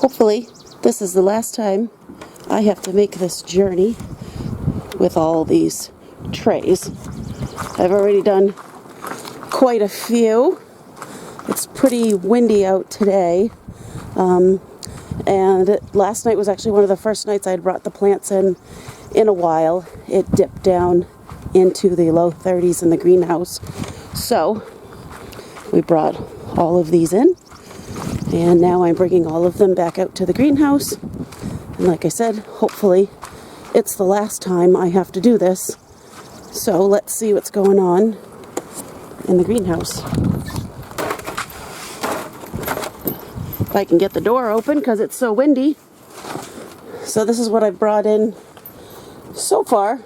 hopefully this is the last time I have to make this journey with all these trays. I've already done quite a few. It's pretty windy out today. And last night was actually one of the first nights I had brought the plants in a while. It dipped down into the low 30s in the greenhouse. So we brought all of these in, and now I'm bringing all of them back out to the greenhouse. And like I said, hopefully it's the last time I have to do this. So let's see what's going on in the greenhouse. If I can get the door open because it's so windy. So this is what I've brought in so far.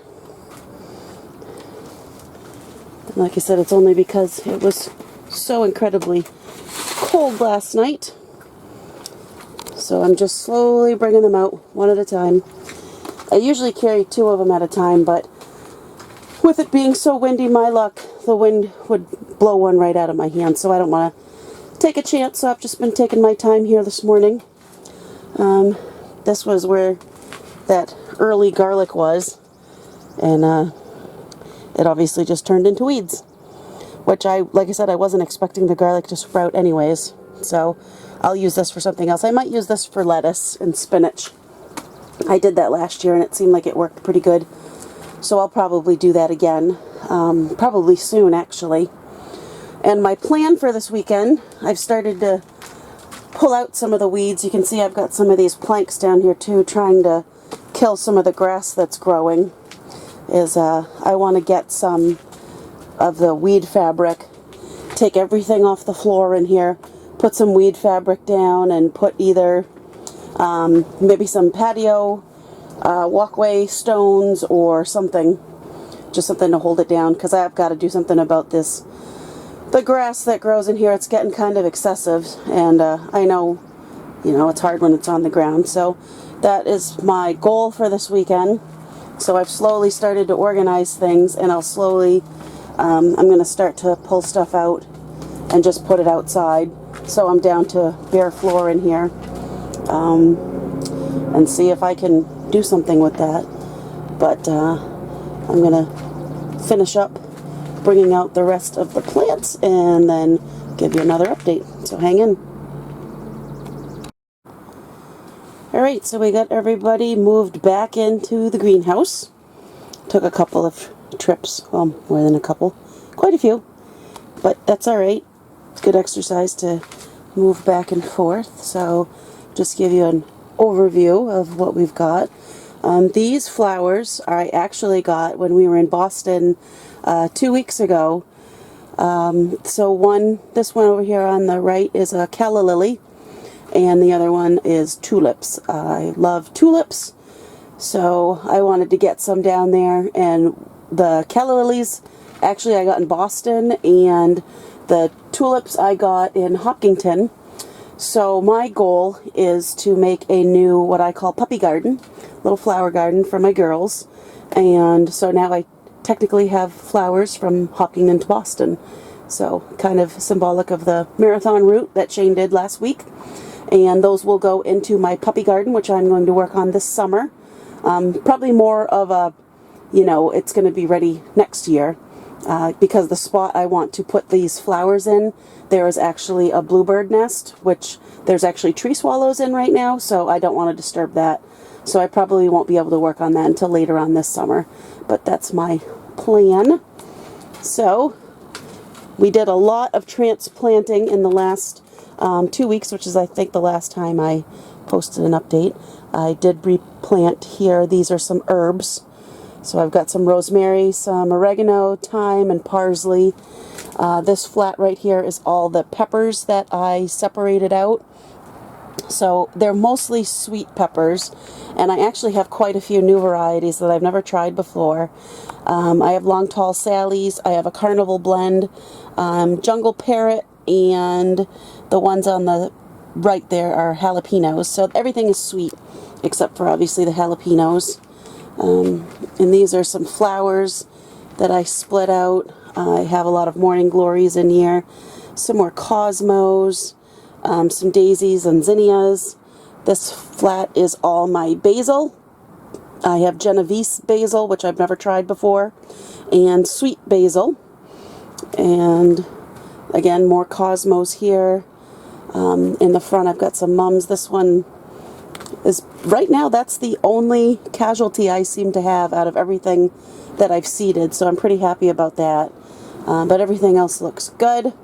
And like I said, it's only because it was so incredibly cold last night. So I'm just slowly bringing them out one at a time. I usually carry 2 of them at a time, but with it being so windy, my luck, the wind would blow one right out of my hand, so I don't want to take a chance. So I've just been taking my time here this morning. This was where that early garlic was, and it obviously just turned into weeds, which like I said, I wasn't expecting the garlic to sprout anyways, so I'll use this for something else. I might use this for lettuce and spinach. I did that last year and it seemed like it worked pretty good, so I'll probably do that again, probably soon actually. And my plan for this weekend, I've started to pull out some of the weeds. You can see I've got some of these planks down here too, trying to kill some of the grass that's growing. I want to get some of the weed fabric, take everything off the floor in here, put some weed fabric down, and put either maybe some patio walkway stones or something, just something to hold it down, because I've got to do something about this. The grass that grows in here, it's getting kind of excessive, and I know, it's hard when it's on the ground. So that is my goal for this weekend. So I've slowly started to organize things, and I'll slowly, I'm going to start to pull stuff out and just put it outside. So I'm down to bare floor in here, and see if I can do something with that. But I'm going to finish up bringing out the rest of the plants and then give you another update. So hang in. Alright, so we got everybody moved back into the greenhouse. Took a couple of trips, well, more than a couple, quite a few, but that's alright. It's good exercise to move back and forth. So just give you an overview of what we've got. These flowers I actually got when we were in Boston 2 weeks ago. So this one over here on the right is a calla lily, and the other one is tulips. I love tulips, so I wanted to get some down there. And the calla lilies actually I got in Boston, and the tulips I got in Hopkinton. So my goal is to make a new, what I call puppy garden, little flower garden for my girls. And so now I technically have flowers from Hopkinton to Boston. So kind of symbolic of the marathon route that Shane did last week. And those will go into my puppy garden, which I'm going to work on this summer. Probably more of a, it's going to be ready next year. Because the spot I want to put these flowers in, there is actually a bluebird nest, which there's actually tree swallows in right now, so I don't want to disturb that. So I probably won't be able to work on that until later on this summer. But that's my plan. So we did a lot of transplanting in the last 2 weeks, which is I think the last time I posted an update. I did replant here. These are some herbs. So I've got some rosemary, some oregano, thyme, and parsley. This flat right here is all the peppers that I separated out. So they're mostly sweet peppers, and I actually have quite a few new varieties that I've never tried before. I have Long Tall Sally's, I have a Carnival Blend, Jungle Parrot, and the ones on the right there are jalapenos. So everything is sweet, except for obviously the jalapenos. And these are some flowers that I split out. I have a lot of morning glories in here, some more cosmos, some daisies and zinnias. This flat is all my basil. I have Genovese basil, which I've never tried before, and sweet basil. And again, more cosmos here. In the front, I've got some mums. This one is, right now, that's the only casualty I seem to have out of everything that I've seeded, so I'm pretty happy about that. But everything else looks good.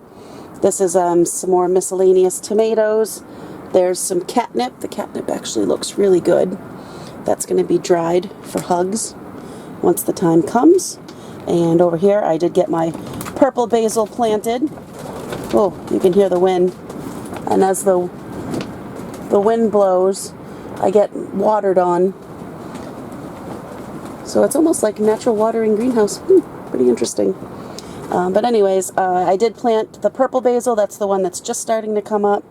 This is some more miscellaneous tomatoes. There's some catnip. The catnip actually looks really good. That's going to be dried for hugs once the time comes. And over here, I did get my purple basil planted. Oh, you can hear the wind. And as the wind blows, I get watered on. So it's almost like a natural watering greenhouse. Pretty interesting. But anyways, I did plant the purple basil. That's the one that's just starting to come up.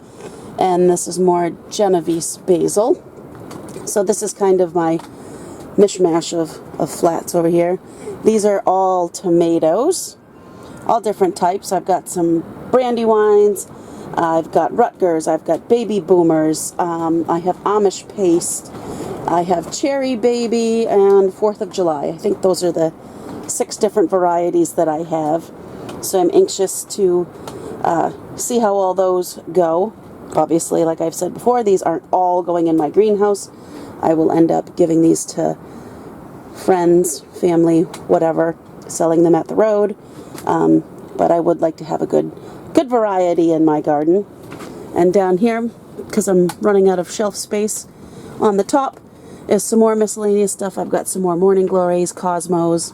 And this is more Genovese basil. So this is kind of my mishmash of flats over here. These are all tomatoes, all different types. I've got some Brandywines, I've got Rutgers, I've got Baby Boomers, I have Amish Paste, I have Cherry Baby, and 4th of July. I think those are the 6 different varieties that I have. So I'm anxious to see how all those go. Obviously, like I've said before, these aren't all going in my greenhouse. I will end up giving these to friends, family, whatever, selling them at the road. But I would like to have a good variety in my garden. And down here, because I'm running out of shelf space, on the top is some more miscellaneous stuff. I've got some more morning glories, cosmos,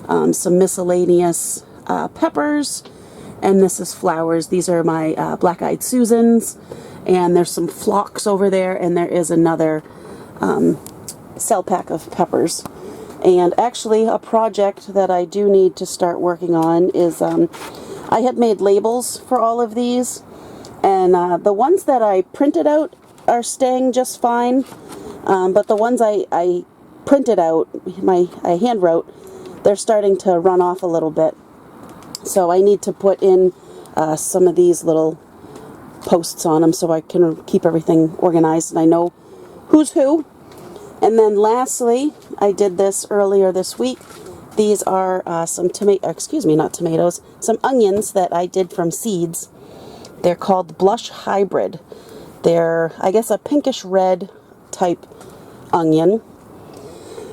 some miscellaneous peppers, and this is flowers. These are my black-eyed Susans, and there's some phlox over there, and there is another cell pack of peppers. And actually, a project that I do need to start working on is I had made labels for all of these, and the ones that I printed out are staying just fine, but the ones I printed out, I hand wrote, they're starting to run off a little bit. So I need to put in some of these little posts on them so I can keep everything organized and I know who's who. And then lastly, I did this earlier this week. These are some some onions that I did from seeds. They're called Blush Hybrid. They're, I guess, a pinkish red type onion.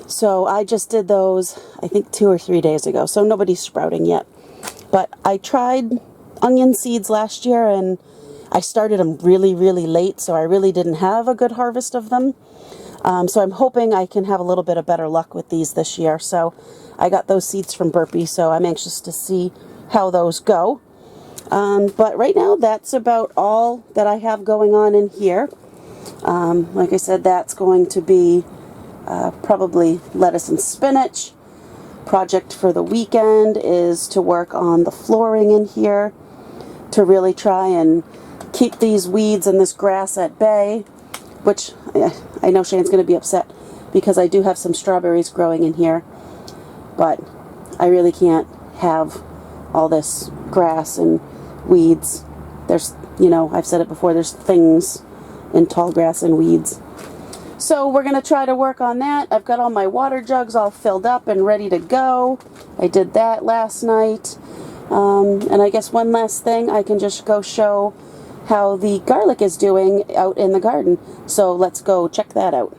So I just did those, I think 2 or 3 days ago. So nobody's sprouting yet. But I tried onion seeds last year and I started them really, really late. So I really didn't have a good harvest of them. So I'm hoping I can have a little bit of better luck with these this year. So I got those seeds from Burpee, so I'm anxious to see how those go. But right now, that's about all that I have going on in here. Like I said, that's going to be probably lettuce and spinach. Project for the weekend is to work on the flooring in here to really try and keep these weeds and this grass at bay, which I know Shane's going to be upset because I do have some strawberries growing in here, but I really can't have all this grass and weeds. There's, you know, I've said it before, there's things in tall grass and weeds. So we're going to try to work on that. I've got all my water jugs all filled up and ready to go. I did that last night. And I guess one last thing, I can just go show how the garlic is doing out in the garden. So let's go check that out.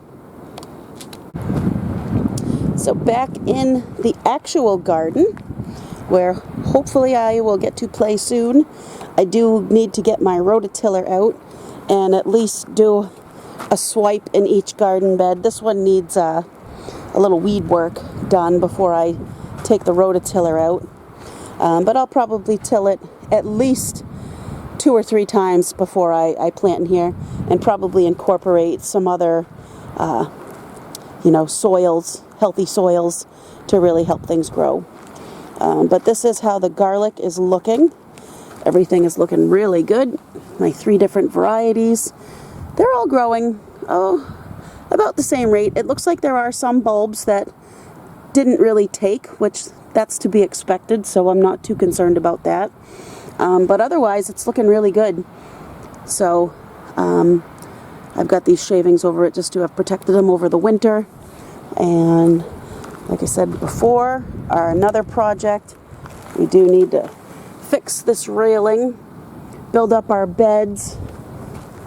So back in the actual garden, where hopefully I will get to play soon, I do need to get my rototiller out and at least do a swipe in each garden bed. This one needs a little weed work done before I take the rototiller out. But I'll probably till it at least 2 or 3 times before I plant in here, and probably incorporate some other, soils, healthy soils, to really help things grow. But this is how the garlic is looking. Everything is looking really good. My 3 different varieties. They're all growing, about the same rate. It looks like there are some bulbs that didn't really take, which that's to be expected, so I'm not too concerned about that. But otherwise, it's looking really good. So I've got these shavings over it just to have protected them over the winter. And like I said before, another project, we do need to fix this railing, build up our beds.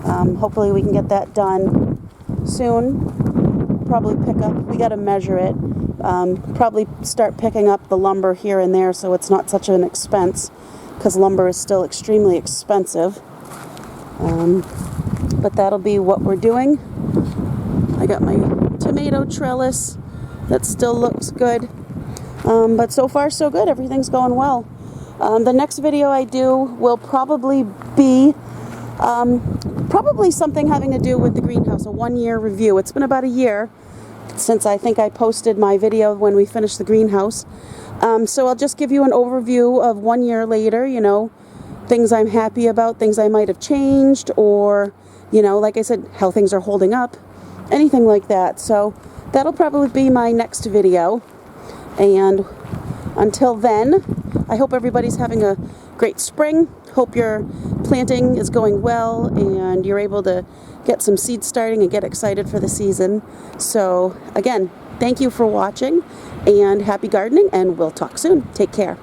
Hopefully we can get that done soon. Probably pick up, we got to measure it. Probably start picking up the lumber here and there so it's not such an expense, because lumber is still extremely expensive. But that'll be what we're doing. I got my tomato trellis that still looks good. But so far so good, everything's going well. The next video I do will probably be probably something having to do with the greenhouse, a 1-year review. It's been about a year since I think I posted my video when we finished the greenhouse. So I'll just give you an overview of 1 year later, you know, things I'm happy about, things I might have changed, or, you know, like I said, how things are holding up, anything like that. So that'll probably be my next video. And until then, I hope everybody's having a great spring. Hope your planting is going well and you're able to get some seeds starting and get excited for the season. So again, thank you for watching and happy gardening, and we'll talk soon. Take care.